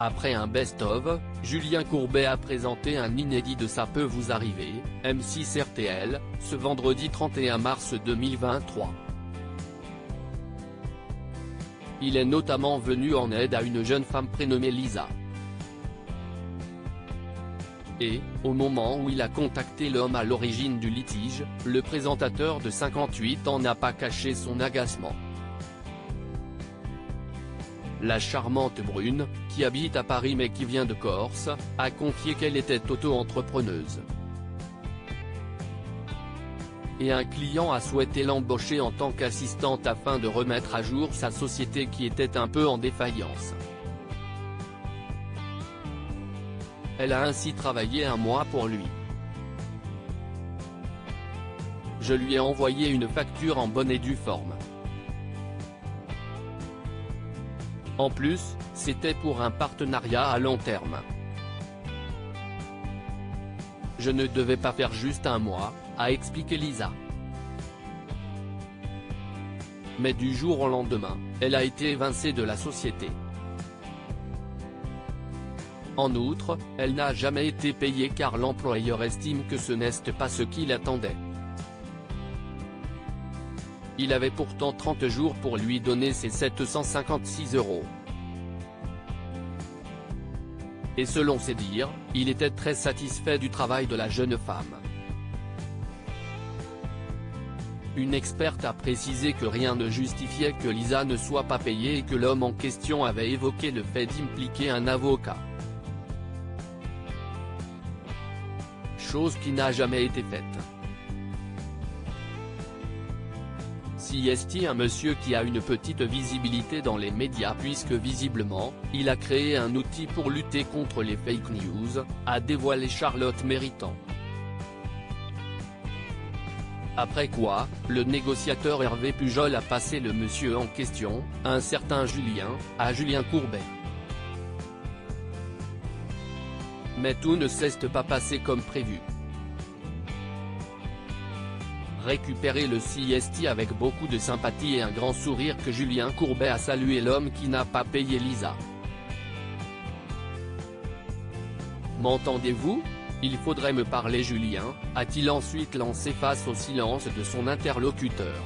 Après un best-of, Julien Courbet a présenté un inédit de Ça peut vous arriver, M6 RTL, ce vendredi 31 mars 2023. Il est notamment venu en aide à une jeune femme prénommée Lisa. Et, au moment où il a contacté l'homme à l'origine du litige, le présentateur de 58 ans n'a pas caché son agacement. La charmante brune, qui habite à Paris mais qui vient de Corse, a confié qu'elle était auto-entrepreneuse. Et un client a souhaité l'embaucher en tant qu'assistante afin de remettre à jour sa société qui était un peu en défaillance. Elle a ainsi travaillé un mois pour lui. Je lui ai envoyé une facture en bonne et due forme. En plus, c'était pour un partenariat à long terme. Je ne devais pas faire juste un mois, a expliqué Lisa. Mais du jour au lendemain, elle a été évincée de la société. En outre, elle n'a jamais été payée car l'employeur estime que ce n'est pas ce qu'il attendait. Il avait pourtant 30 jours pour lui donner ses 756 €. Et selon ses dires, il était très satisfait du travail de la jeune femme. Une experte a précisé que rien ne justifiait que Lisa ne soit pas payée et que l'homme en question avait évoqué le fait d'impliquer un avocat. Chose qui n'a jamais été faite. Si est un monsieur qui a une petite visibilité dans les médias puisque visiblement, il a créé un outil pour lutter contre les fake news, a dévoilé Charlotte Méritant. Après quoi, le négociateur Hervé Pujol a passé le monsieur en question, un certain Julien, à Julien Courbet. Mais tout ne s'est pas passé comme prévu. Récupérer le CST avec beaucoup de sympathie et un grand sourire que Julien Courbet a salué l'homme qui n'a pas payé Lisa. M'entendez-vous ? Il faudrait me parler Julien, a-t-il ensuite lancé face au silence de son interlocuteur.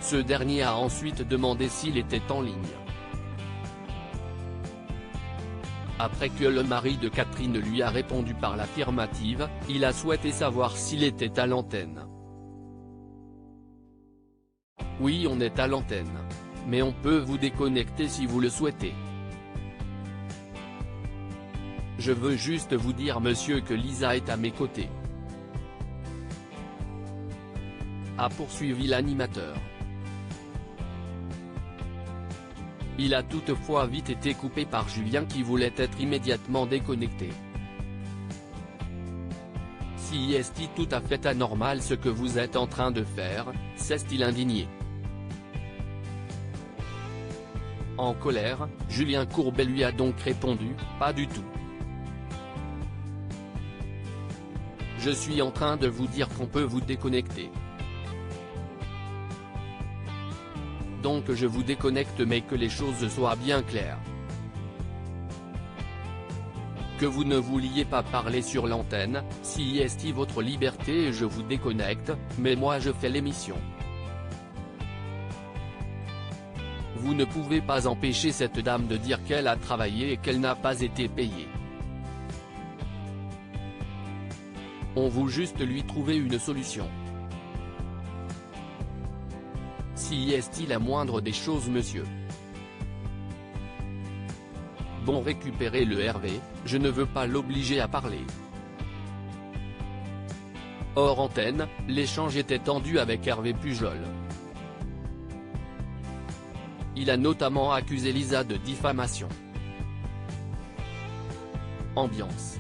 Ce dernier a ensuite demandé s'il était en ligne. Après que le mari de Catherine lui a répondu par l'affirmative, il a souhaité savoir s'il était à l'antenne. Oui, on est à l'antenne. Mais on peut vous déconnecter si vous le souhaitez. Je veux juste vous dire monsieur que Lisa est à mes côtés. A poursuivi l'animateur. Il a toutefois vite été coupé par Julien qui voulait être immédiatement déconnecté. Si est-il tout à fait anormal ce que vous êtes en train de faire, s'est-il indigné. En colère, Julien Courbet lui a donc répondu, pas du tout. Je suis en train de vous dire qu'on peut vous déconnecter. Donc je vous déconnecte mais que les choses soient bien claires. Que vous ne vouliez pas parler sur l'antenne, si est votre liberté et je vous déconnecte, mais moi je fais l'émission. Vous ne pouvez pas empêcher cette dame de dire qu'elle a travaillé et qu'elle n'a pas été payée. On veut juste lui trouver une solution. Si est-il la moindre des choses monsieur. Bon récupérez le Hervé, je ne veux pas l'obliger à parler. Hors antenne, l'échange était tendu avec Hervé Pujol. Il a notamment accusé Lisa de diffamation. Ambiance.